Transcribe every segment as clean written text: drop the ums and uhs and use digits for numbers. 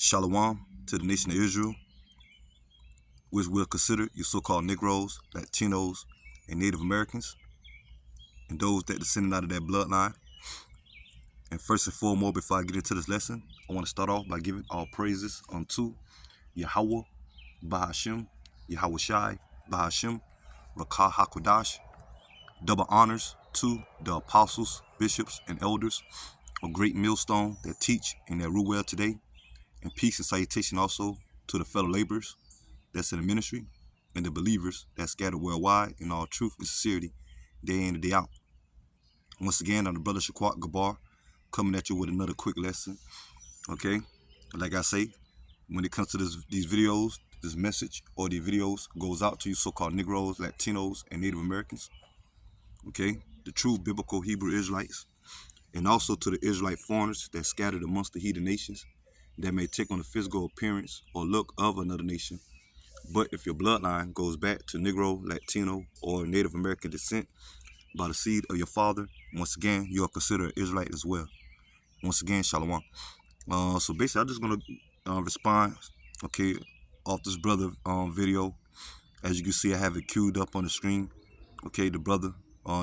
Shalom to the nation of Israel, which will consider your so-called Negroes, Latinos, and Native Americans, and those that descended out of that bloodline. And first and foremost, before I get into this lesson, I want to start off by giving all praises unto Yahweh, Bahashem, Yahweh Shai, Bahashem, Rakah HaKodash. Double honors to the apostles, bishops, and elders of Great Millstone that teach and that rule well today. And peace and salutation also to the fellow laborers that's in the ministry and the believers that scattered worldwide in all truth and sincerity, day in and day out. Once again, I'm the brother Shaquat Gabar, coming at you with another quick lesson. Okay, like I say, when it comes to these videos, this message or these videos goes out to you so-called Negroes, Latinos, and Native Americans. Okay, the true biblical Hebrew Israelites, and also to the Israelite foreigners that scattered amongst the heathen nations that may take on the physical appearance or look of another nation. But if your bloodline goes back to Negro, Latino, or Native American descent by the seed of your father, once again, you are considered an Israelite as well. Once again, Shalom. So basically, I'm just going to respond, okay, off this brother video. As you can see, I have it queued up on the screen. Okay, the brother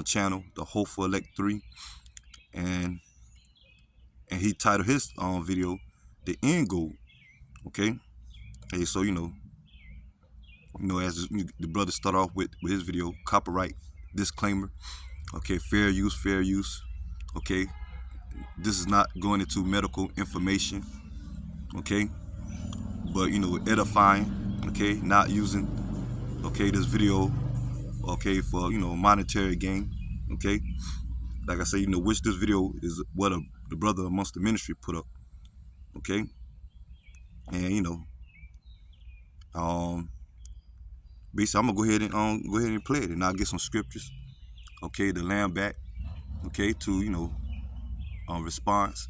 channel, the Hopeful Elect 3. And he titled his video, The End Goal. Okay, hey, so as the brother start off with his video, copyright disclaimer. Okay, fair use. Okay, this is not going into medical information. Okay, but edifying. Okay, not using this video for monetary gain. Okay, like I say, which this video is what the brother amongst the ministry put up. Okay, and basically I'm gonna go ahead and play it, and I'll get some scriptures, okay, to land back, okay, to response.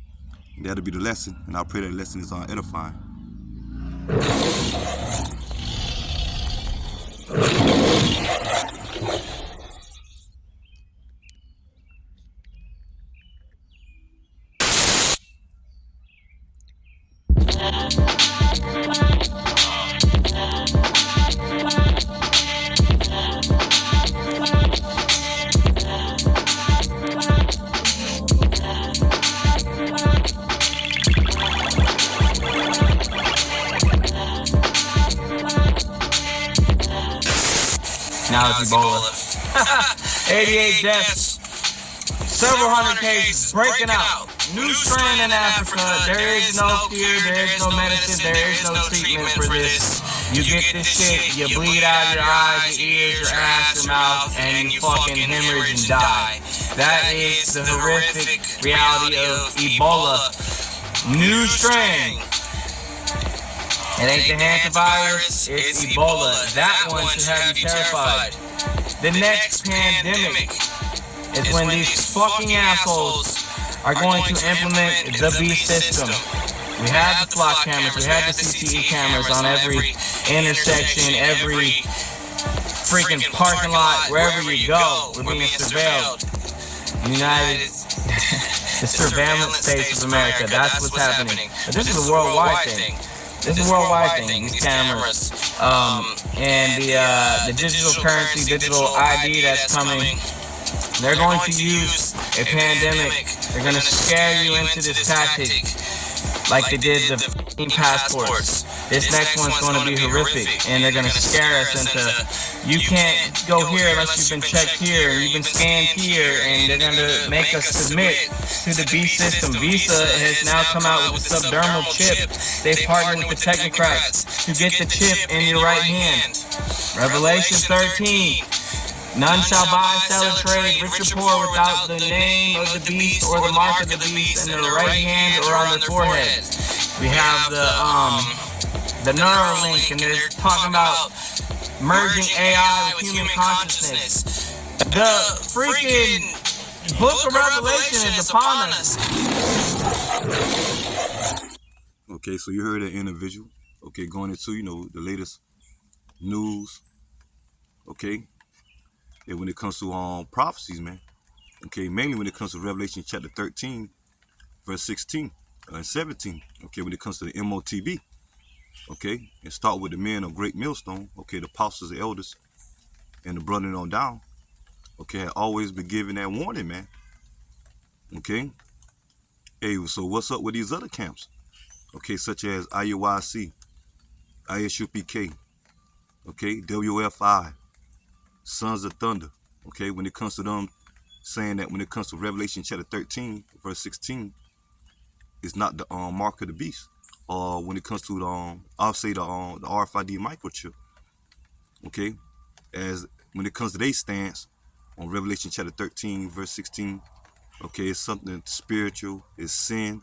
That'll be the lesson, and I pray that lesson is edifying. Now it's Ebola. 88 deaths, several hundred cases breaking out. New strain in Africa. There is no cure, there is no medicine, there is no treatment for this. You get this shit, you bleed out your eyes, your ears, your ass, your mouth, and you fucking hemorrhage and die. That is the horrific reality of Ebola. New strain. It ain't the hantavirus, it's Ebola. That one should have you terrified. The next pandemic is when these fucking assholes are going to implement the B system. We have the flock cameras, we have the CCE cameras on every intersection, every freaking parking lot, wherever you go, we're being surveilled. The surveillance states of America, that's what's happening. But this is a worldwide thing. This is a worldwide thing, these cameras, and the digital currency, digital ID that's coming. They're going to use a pandemic. They're going to scare you into this tactic like they did the passports. This next one's going to be horrific, and they're going to scare us into, you can't go here unless you've been checked here, and you've been scanned here, and they're going to make us submit to the B system. Visa has now come out with a subdermal chip. They've partnered with the technocrats to get the chip in your right hand. Revelation 13. None shall buy, sell, or trade, rich or poor, without the name of the beast or the mark of the beast in their right hand or on their forehead. We have the Neuralink, and they're talking about merging AI with human consciousness. The freaking Book of Revelation is upon us. Okay, so you heard that individual. Okay, going into the latest news. Okay. And when it comes to prophecies, man, okay, mainly when it comes to Revelation chapter 13, verse 16, And 17, okay, when it comes to the M.O.T.B, okay, and start with the men of great millstone, okay, the apostles, the elders, and the brethren on down, okay, had always been given that warning, man. Okay. Hey, so what's up with these other camps? Okay, such as IUIC, ISUPK, okay, WFI, Sons of Thunder, okay, when it comes to them saying that when it comes to Revelation chapter 13, verse 16, it's not the mark of the beast. Or when it comes to the, I'll say the RFID microchip, okay, as when it comes to their stance on Revelation chapter 13, verse 16, okay, it's something spiritual, it's sin,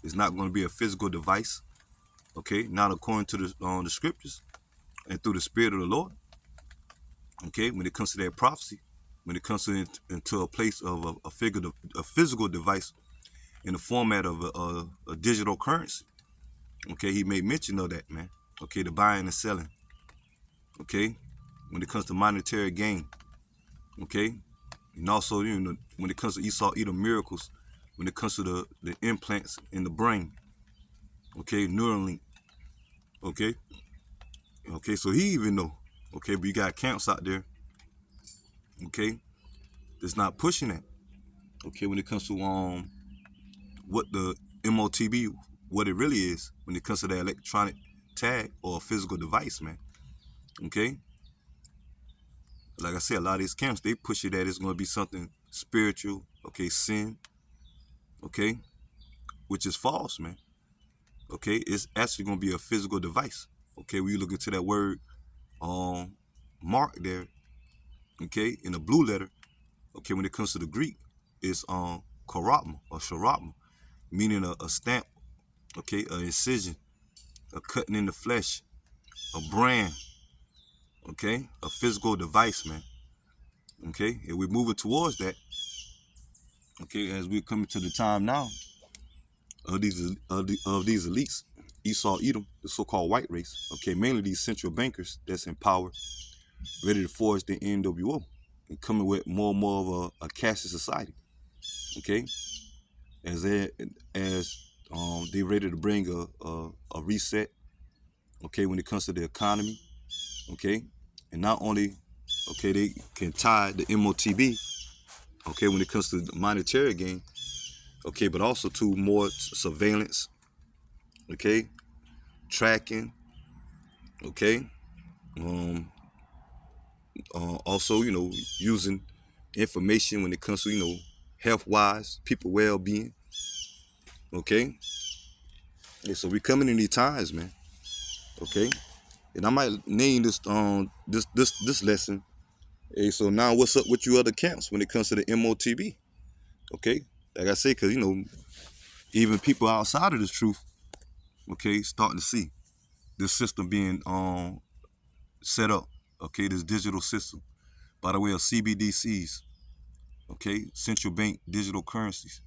it's not going to be a physical device, okay, not according to the scriptures and through the Spirit of the Lord, okay, when it comes to that prophecy, when it comes to into a place of a physical device in the format of a digital currency, okay, he made mention of that, man, okay, the buying and selling, okay, when it comes to monetary gain, okay, and also, you know, when it comes to Esau Edom miracles, when it comes to the implants in the brain, okay, Neuralink, okay, okay, so he even know, okay, but you got camps out there, okay, that's not pushing that, okay, when it comes to what the M.O.T.B, what it really is when it comes to that electronic tag or physical device, man, okay, like I said, a lot of these camps, they push it that it's going to be something spiritual, okay, sin, okay, which is false, man, okay, it's actually going to be a physical device, okay, when you look into that word mark there, okay, in the blue letter, okay, when it comes to the Greek, it's karapma or sharapma, meaning a stamp, okay, a incision, a cutting in the flesh, a brand, okay, a physical device, man, okay, and we're moving towards that, okay, as we're coming to the time now of these elites, Esau, Edom, the so-called white race, okay, mainly these central bankers that's in power, ready to forge the NWO and coming with more and more of a caste society, okay, as they ready to bring a reset, okay, when it comes to the economy, okay, and not only, okay, they can tie the M.O.T.B, okay, when it comes to the monetary gain, okay, but also to more surveillance, okay, tracking, okay, also, you know, using information when it comes to, you know, health-wise, people well-being, okay, and so we coming in these times, man, okay, and I might name this lesson. Hey, so now what's up with you other camps when it comes to the M.O.T.B? Okay, like I say, because, you know, even people outside of this truth, okay, starting to see this system being set up, okay, this digital system by the way of CBDCs, okay, central bank digital currencies,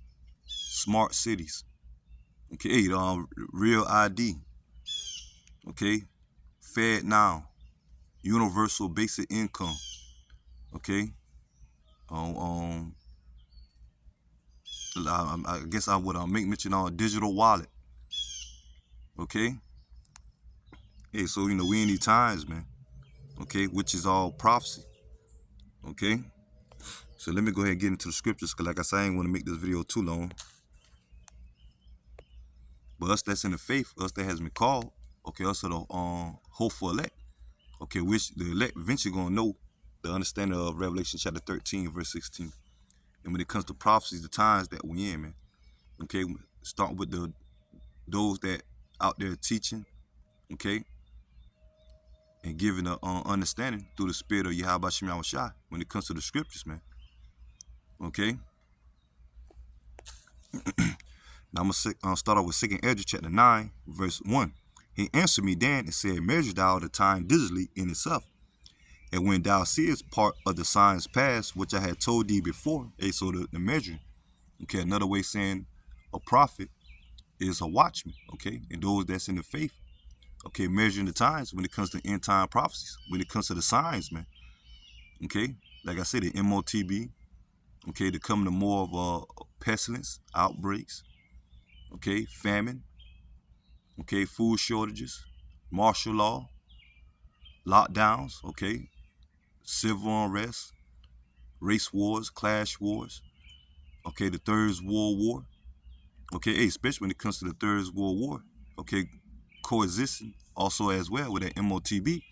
smart cities, okay, real ID, okay, Fed now, universal basic income, okay, um, I guess I would make mention on a digital wallet, okay. Hey, so, you know, we in these times, man, okay, which is all prophecy, okay. So let me go ahead and get into the scriptures, because like I said, I ain't want to make this video too long. But us that's in the faith, us that has been called, okay, us are the hopeful elect, okay, which the elect eventually gonna know the understanding of Revelation chapter 13, verse 16. And when it comes to prophecies, the times that we in, man, okay, start with those that out there teaching, okay, and giving a understanding through the spirit of Yahweh Shem Yahushua when it comes to the scriptures, man, okay. Now I'm gonna start off with 2 Ezra chapter 9, verse 1. He answered me then and said, measure thou the time digitally in itself. And when thou seest part of the signs past, which I had told thee before, so the measuring, okay, another way saying a prophet is a watchman, okay, and those that's in the faith, okay, measuring the times when it comes to end time prophecies, when it comes to the signs, man, okay, like I said, the M.O.T.B, okay, the coming to more of pestilence, outbreaks, okay, famine, okay, food shortages, martial law, lockdowns, okay, civil unrest, race wars, class wars, okay, the Third World War, okay, hey, especially when it comes to the Third World War, okay, coexisting also as well with that M.O.T.B,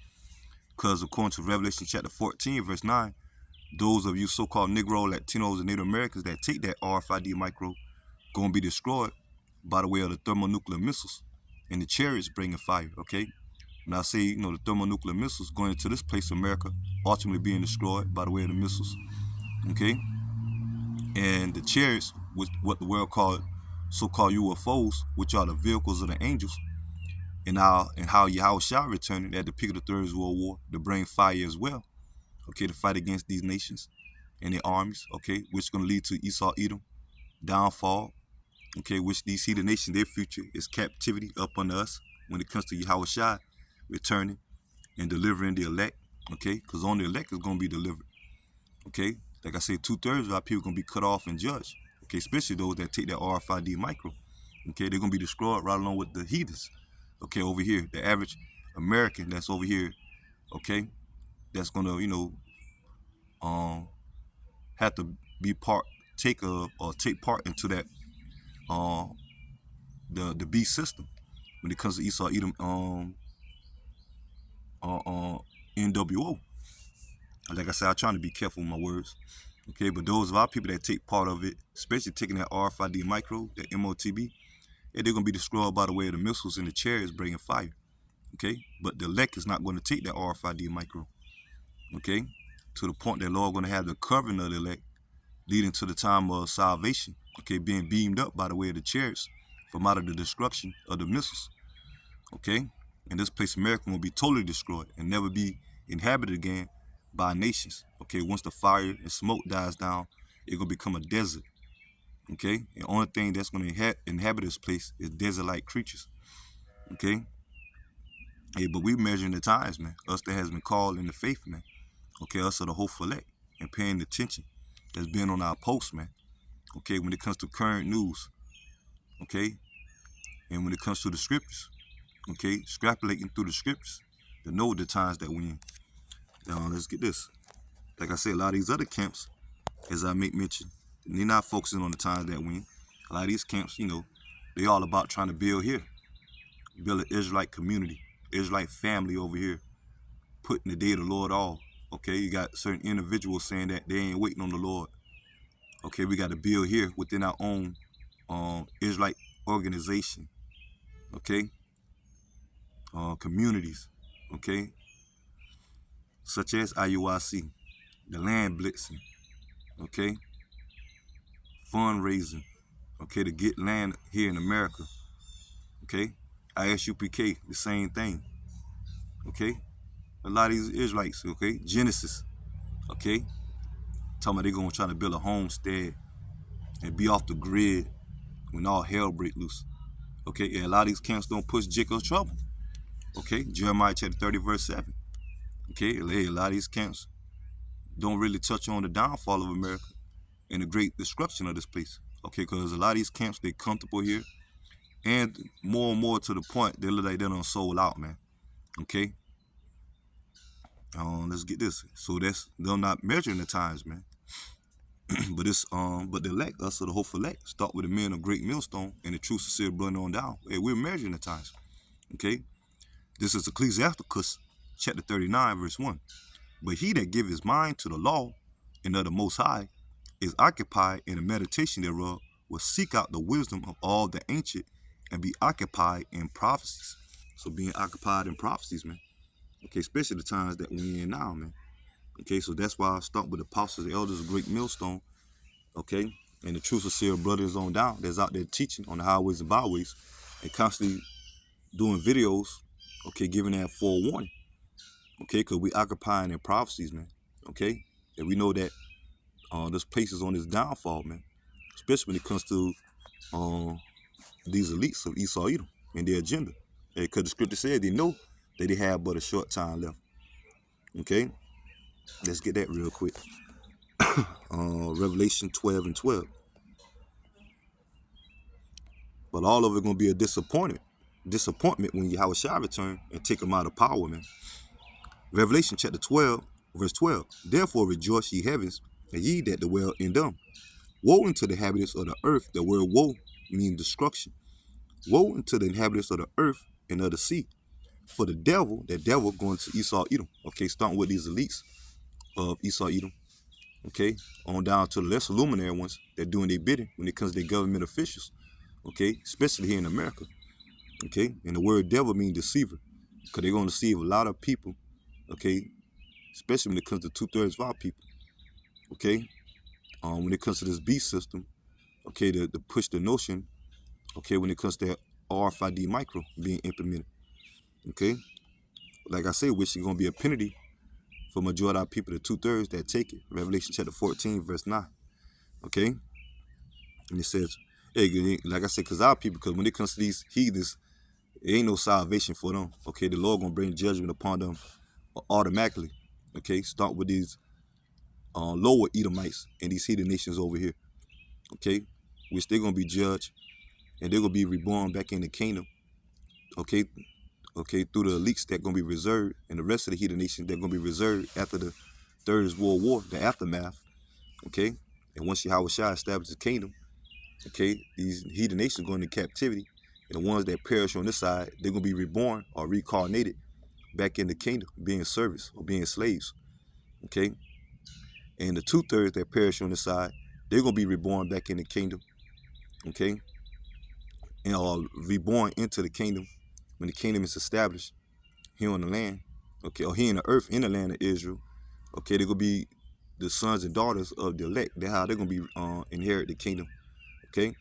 because according to Revelation chapter 14, verse 9, those of you so-called Negro, Latinos, and Native Americans that take that RFID micro gonna be destroyed by the way of the thermonuclear missiles and the chariots bringing fire, okay? When I say, the thermonuclear missiles going into this place, America, ultimately being destroyed by the way of the missiles, okay? And the chariots, which what the world called so-called UFOs, which are the vehicles of the angels, and how Yahweh shall return at the peak of the Third World War to bring fire as well, okay, to fight against these nations and their armies, okay, which is going to lead to Esau, Edom, downfall, okay, which these heathen nations, their future is captivity up on us when it comes to Yahweh Shai returning and delivering the elect, okay, because only the elect is going to be delivered, okay. Like I said, 2/3 of our people are going to be cut off and judged, okay, especially those that take that RFID micro, okay, they're going to be destroyed right along with the heathens, okay, over here, the average American that's over here, okay, that's going to, have to be take part into that, the beast system when it comes to Esau, Edom, NWO. Like I said, I'm trying to be careful with my words. Okay, but those of our people that take part of it, especially taking that RFID micro, that M.O.T.B, they're going to be destroyed by the way of the missiles and the chariots bringing fire. Okay, but the elect is not going to take that RFID micro. Okay, to the point that Lord going to have the covering of the elect, leading to the time of salvation. Okay, being beamed up by the way of the chariots from out of the destruction of the missiles. Okay, and this place, America, will be totally destroyed and never be inhabited again by nations. Okay, once the fire and smoke dies down, it's gonna become a desert. Okay, and the only thing that's gonna inhabit this place is desert-like creatures. Okay, hey, but we measuring the times, man. Us that has been called in the faith, man. Okay, us are the hopeful elect and paying attention. That's been on our post, man. Okay, when it comes to current news. Okay, and when it comes to the scriptures. Okay, extrapolating through the scriptures to know the times that we in. Now, let's get this. Like I said, a lot of these other camps, as I make mention, they're not focusing on the times that we in. A lot of these camps, they all about trying to build here, build an Israelite community, Israelite family over here, putting the day of the Lord off. Okay, you got certain individuals saying that they ain't waiting on the Lord. Okay, we got to build here within our own Israelite organization. Okay, communities. Okay, such as IUIC, the land blitzing. Okay, fundraising. Okay, to get land here in America. Okay, ISUPK, the same thing. Okay, a lot of these Israelites. Okay, Genesis. Okay, talking about they gonna try to build a homestead and be off the grid when all hell break loose. Okay, and a lot of these camps don't push Jacob's trouble. Okay, Jeremiah chapter 30 verse 7. Okay, a lot of these camps don't really touch on the downfall of America and the great destruction of this place. Okay, because a lot of these camps, they comfortable here, and more to the point, they look like they done sold out, man. Okay, let's get this. So they're not measuring the times, man. but the elect, us, or the hopeful elect, start with the men of great millstone and the true sincere blood on down. Hey, we're measuring the times. Okay, this is Ecclesiasticus chapter 39 verse 1. But he that give his mind to the law and of the Most High is occupied in the meditation thereof, will seek out the wisdom of all the ancient and be occupied in prophecies. So being occupied in prophecies, man. Okay, especially the times that we're in now, man. Okay, so that's why I start with the apostles, the elders of great millstone. Okay, and the true sincere brothers on down that's out there teaching on the highways and byways and constantly doing videos. Okay, giving that forewarning. Okay, because we occupying in prophecies, man. Okay, and we know that this place is on this downfall, man. Especially when it comes to these elites of Esau Edom and their agenda. Because the scripture said they know that they have but a short time left. Okay, let's get that real quick. Revelation 12 and 12. But all of it gonna be a disappointment when Yahweh shall return and take them out of power, man. Revelation chapter 12, verse 12. Therefore rejoice ye heavens, and ye that dwell in them. Woe unto the inhabitants of the earth. The word woe means destruction. Woe unto the inhabitants of the earth and of the sea. For the devil going to Esau Edom. Okay, starting with these elites of Esau Edom. Okay, on down to the lesser luminary ones that doing their bidding when it comes to their government officials. Okay, especially here in America. Okay, and the word devil means deceiver, because they're going to deceive a lot of people. Okay, especially when it comes to 2/3 of our people. Okay, when it comes to this beast system. Okay, to push the notion. Okay, when it comes to that RFID micro being implemented. Okay, like I say, which is going to be a penalty for majority of our people, the 2/3 that take it. Revelation chapter 14, verse 9. Okay, and it says, hey, like I said, because our people, because when it comes to these heathens, it ain't no salvation for them. Okay, the Lord gonna bring judgment upon them automatically. Okay, start with these lower Edomites and these heathen nations over here. Okay, which they're gonna be judged and they're gonna be reborn back in the kingdom. Okay, through the elites that gonna be reserved, and the rest of the heathen nations that gonna be reserved after the Third World War, the aftermath. Okay, and once Yahweh Shai establishes the kingdom, okay, these heathen nations going into captivity, and the ones that perish on this side, they're gonna be reborn or reincarnated back in the kingdom, being servants or being slaves. Okay, and the 2/3 that perish on the side, they're gonna be reborn back in the kingdom. Okay, and are reborn into the kingdom when the kingdom is established here on the land. Okay, or here in the earth, in the land of Israel. Okay, they're gonna be the sons and daughters of the elect. That's how they're gonna be inherit the kingdom. Okay,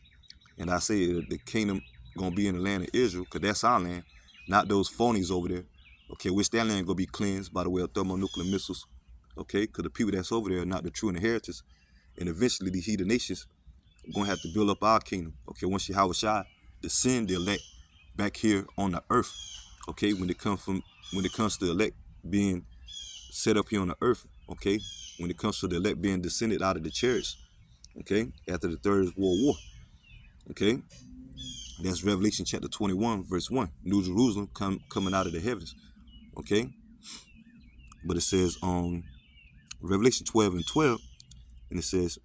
and I say the kingdom gonna be in the land of Israel, because that's our land, not those phonies over there. Okay, which that land gonna be cleansed by the way of thermonuclear missiles. Okay, because the people that's over there are not the true inheritors, and eventually the heathen nations are gonna have to build up our kingdom. Okay, once Yahweh Shai descend the elect back here on the earth. Okay, when it comes to the elect being set up here on the earth. Okay, when it comes to the elect being descended out of the chariots. Okay, after the Third World War. Okay, that's Revelation chapter 21, verse 1. New Jerusalem coming out of the heavens. Okay, but it says Revelation 12 and 12, and it says,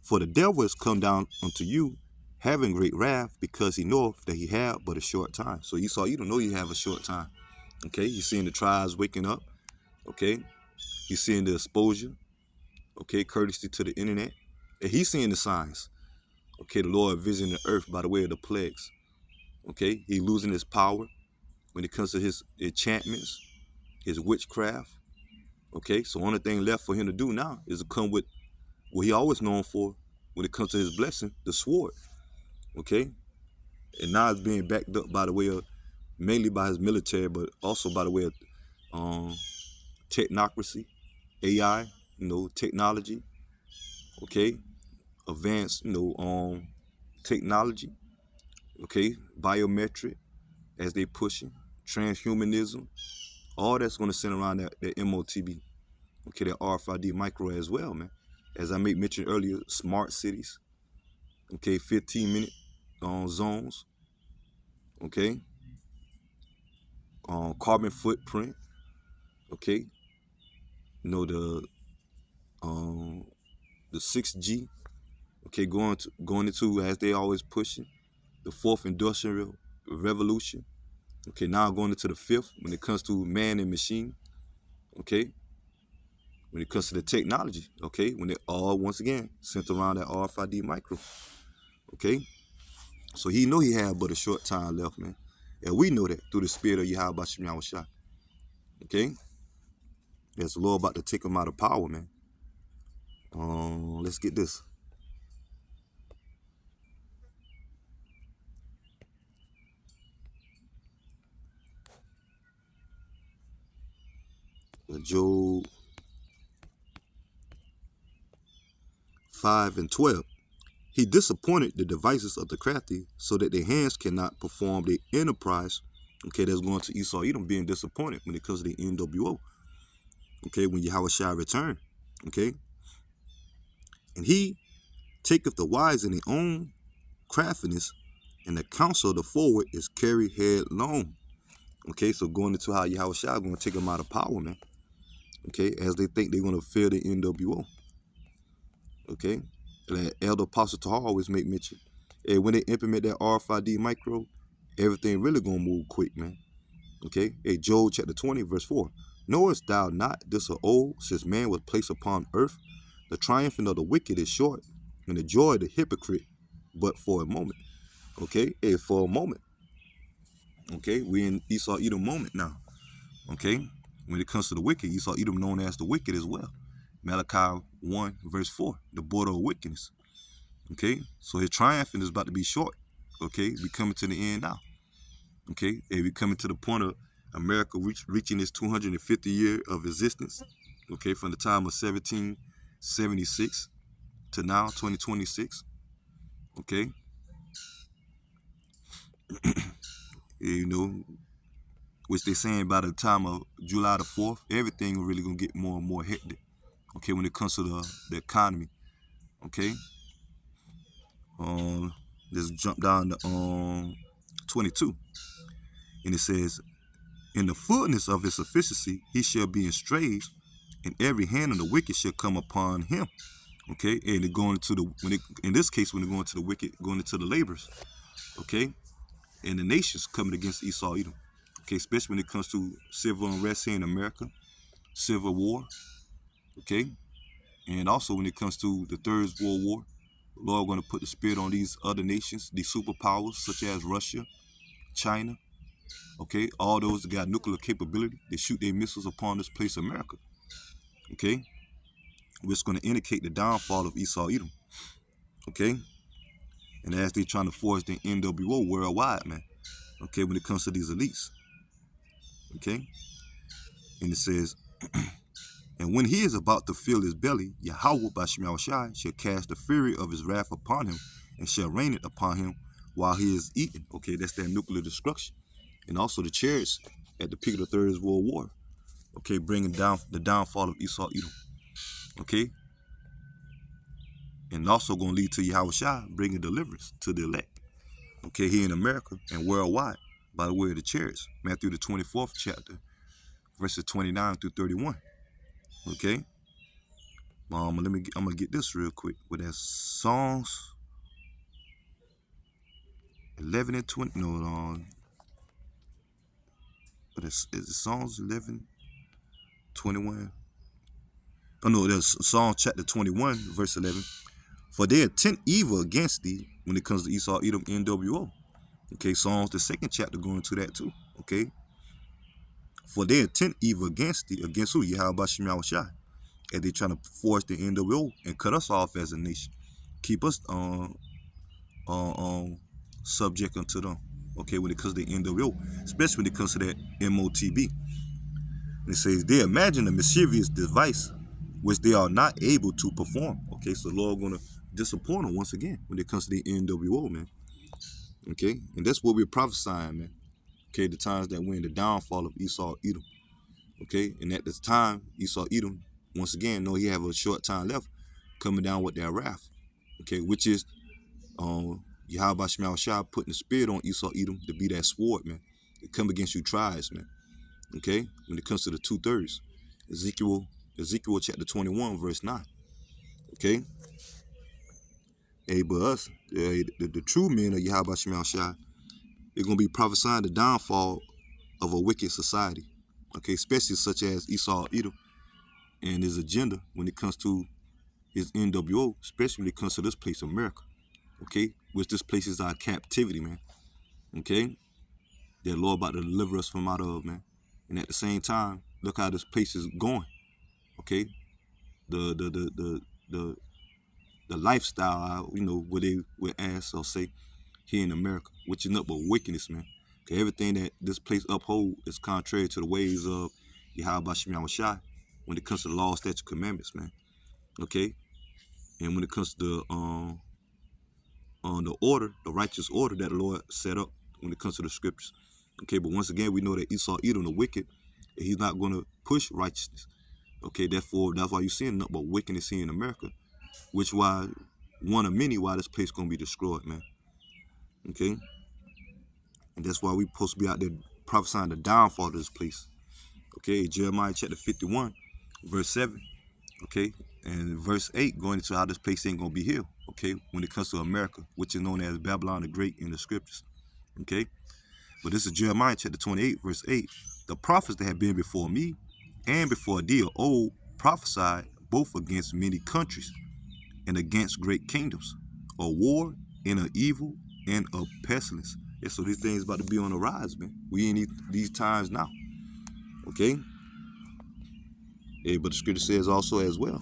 for the devil is come down unto you, having great wrath, because he knoweth that he have but a short time. So Esau, you don't know you have a short time. Okay, he's seeing the tribes waking up. Okay, he's seeing the exposure. Okay, courtesy to the internet. And he's seeing the signs. Okay, the Lord visiting the earth by the way of the plagues. Okay, he losing his power when it comes to his enchantments, his witchcraft. Okay, so only thing left for him to do now is to come with what he always known for when it comes to his blessing, the sword. Okay, and now it's being backed up by the way of, mainly by his military, but also by the way of technocracy, AI, technology. Okay, advanced, technology. Okay, biometric as they pushing, transhumanism, all that's going to center around that M.O.T.B. Okay, that RFID micro as well, man. As I mentioned earlier, smart cities. Okay, 15-minute zones. Okay, carbon footprint. Okay, the 6G. Okay, going into, as they always pushing, the fourth industrial revolution. Okay, now going into the fifth when it comes to man and machine. Okay, when it comes to the technology. Okay, when it all once again centered around that RFID micro. Okay, so he know he had but a short time left, man, and we know that through the spirit of Yahweh Shem Yahushua. Okay, that's the Lord about to take him out of power, man. Let's get this. Job 5 and 12. He disappointed the devices of the crafty, so that their hands cannot perform the enterprise. Okay, that's going to Esau Edom being disappointed when it comes to the NWO. Okay, when Yahweh shall return. Okay, and he taketh the wise in their own craftiness, And the counsel of the forward is carried headlong. Okay, so going into how Yahushua going to take them out of power, man. Okay, as they think they're going to fail the NWO. Okay, and Elder Apostle Tahar always make mention. And when they implement that RFID micro, everything really going to move quick, man. Okay, Joel chapter 20, verse 4. Knowest thou not this of old, since man was placed upon earth? The triumphing of the wicked is short, and the joy of the hypocrite but for a moment. Okay, for a moment. Okay, we in Esau Edom moment now. Okay, when it comes to the wicked, Esau Edom known as the wicked as well. Malachi 1, verse 4, the border of wickedness. Okay, so his triumphing is about to be short. Okay, we coming to the end now. Okay, and we coming to the point of America reaching its 250 year of existence. Okay, from the time of 1776 to now 2026. Okay, you know, which they saying by the time of July the 4th, everything really gonna get more and more hectic. Okay, when it comes to the economy. Okay, let's jump down to 22, and it says, in the fullness of his sufficiency, he shall be estranged, and every hand of the wicked shall come upon him. Okay, and it going to the in this case when they're going to the wicked, going into the laborers. Okay, and the nations coming against Esau Edom. Okay, especially when it comes to civil unrest here in America, civil war. Okay, and also when it comes to the Third World War, the Lord going to put the spirit on these other nations, these superpowers such as Russia, China. Okay, all those that got nuclear capability, they shoot their missiles upon this place, America. Okay, which is going to indicate the downfall of Esau Edom. Okay, and as they trying to force the NWO worldwide, man. Okay, when it comes to these elites. Okay, and it says, and when he is about to fill his belly, Yahweh by Shemel Shai shall cast the fury of his wrath upon him, and shall rain it upon him while he is eating. Okay, that's that nuclear destruction. And also the chariots at the peak of the Third World War. Okay, bringing down the downfall of Esau Edom. Okay, and also going to lead to Yahweh Shai bringing deliverance to the elect. Okay, here in America and worldwide by the way of the chariots. Matthew the 24th chapter, verses 29 through 31. Okay, I'm gonna get this real quick. With that Psalms 11 and 20. No, but is it Psalms 11, 21? Oh no, there's Psalm chapter 21, verse 11. For they intent evil against thee when it comes to Esau, Edom, NWO. Okay, Psalms the second chapter going to that too. Okay, for they intent evil against thee, against who? Yahweh Shemel Shai. And they trying to force the NWO and cut us off as a nation, keep us subject unto them. Okay, when it comes to the NWO, especially when it comes to that M.O.T.B. And it says they imagine a mischievous device which they are not able to perform. Okay, so the Lord gonna disappoint them once again when it comes to the NWO, man. Okay, and that's what we're prophesying, man. Okay, the times that we're in the downfall of Esau Edom. Okay, and at this time, Esau Edom, once again, know he have a short time left, coming down with their wrath. Okay, which is Yahweh Shemel Shai putting the spirit on Esau Edom to be that sword, man. To come against you tribes, man. Okay, when it comes to the 2/3, Ezekiel chapter 21, verse 9. Okay, hey, but us, the true men of Yahweh Shemel Shai, they're gonna be prophesying the downfall of a wicked society. Okay, especially such as Esau Edom and his agenda when it comes to his NWO, especially when it comes to this place, America. Okay, which this place is our captivity, man. Okay, that Lord about to deliver us from out of, man. And at the same time, look how this place is going. Okay, the lifestyle, what they would ask or say here in America, which is nothing but wickedness, man. Okay, everything that this place uphold is contrary to the ways of Yahweh Shemel Shai when it comes to the law, statute, commandments, man. Okay, and when it comes to the order, the righteous order that the Lord set up when it comes to the scriptures. Okay, but once again, we know that Esau Edom, the wicked, he's not going to push righteousness. Okay, therefore, that's why you're seeing nothing but wickedness here in America, which why one of many why this place going to be destroyed, man. Okay, and that's why we supposed to be out there prophesying the downfall of this place. Okay, Jeremiah chapter 51, verse 7. Okay, and verse 8 going into how this place ain't gonna be healed. Okay, when it comes to America, which is known as Babylon the Great in the scriptures. Okay, but this is Jeremiah chapter 28, verse 8. The prophets that have been before me and before thee of old prophesied both against many countries and against great kingdoms, a war and an evil and a pestilence. Yeah, so these things about to be on the rise, man. We in these times now. Okay? Yeah, but the scripture says also as well.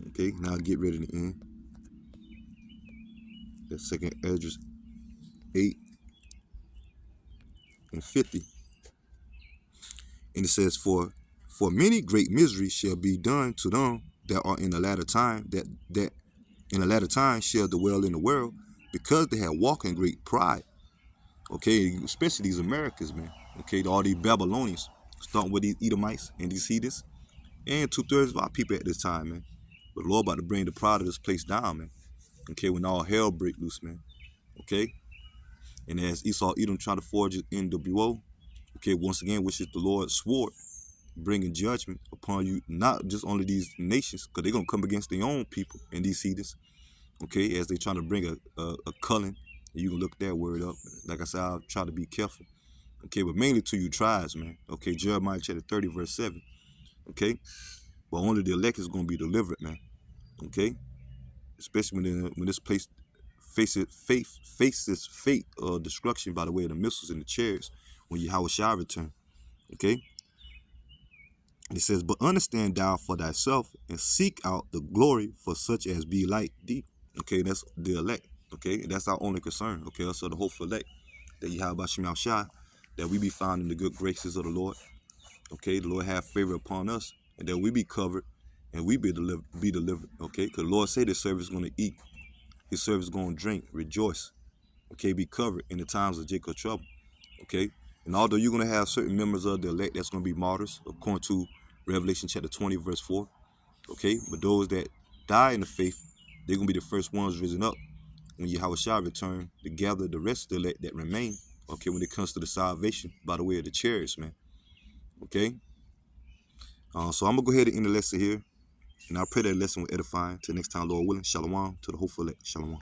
Okay, now get ready to end. That's second Esdras 8 and 50. And it says, For many great miseries shall be done to them that are in the latter time, that in the latter time shall dwell in the world, because they have walked in great pride. Okay, especially these Americans, man. Okay, all these Babylonians, starting with these Edomites and these heathens, and 2/3 of our people at this time, man. But the Lord about to bring the pride of this place down, man. Okay, when all hell break loose, man. Okay, and as Esau Edom trying to forge his NWO, okay, once again, which is the Lord swore, bringing judgment upon you, not just only these nations, because they're going to come against their own people and these heathens, okay, as they trying to bring a culling. You can look that word up. Like I said, I'll try to be careful. Okay, but mainly to you tribes, man. Okay, Jeremiah chapter 30, verse 7. Okay, but only the elect is going to be delivered, man. Okay, especially when this place faces fate or destruction by the way of the missiles and the chariots when Yahweh shall return. Okay, and it says, but understand thou for thyself and seek out the glory for such as be like thee. Okay, that's the elect. Okay, and that's our only concern. Okay, also the hopeful elect that Yahweh Shemel Shai, that we be found in the good graces of the Lord. Okay, the Lord have favor upon us, and that we be covered and we be delivered. Okay, because the Lord say this service is going to eat, his service is going to drink, rejoice. Okay, be covered in the times of Jacob's trouble. Okay, and although you're going to have certain members of the elect that's going to be martyrs, according to Revelation chapter 20, verse 4. Okay, but those that die in the faith, they're going to be the first ones risen up when Yahweh shall return to gather the rest of the elect that remain. Okay, when it comes to the salvation by the way of the chariots, man. Okay, so I'm going to go ahead and end the lesson here. And I pray that lesson will edify. Till next time, Lord willing. Shalom to the hopeful elect. Shalom.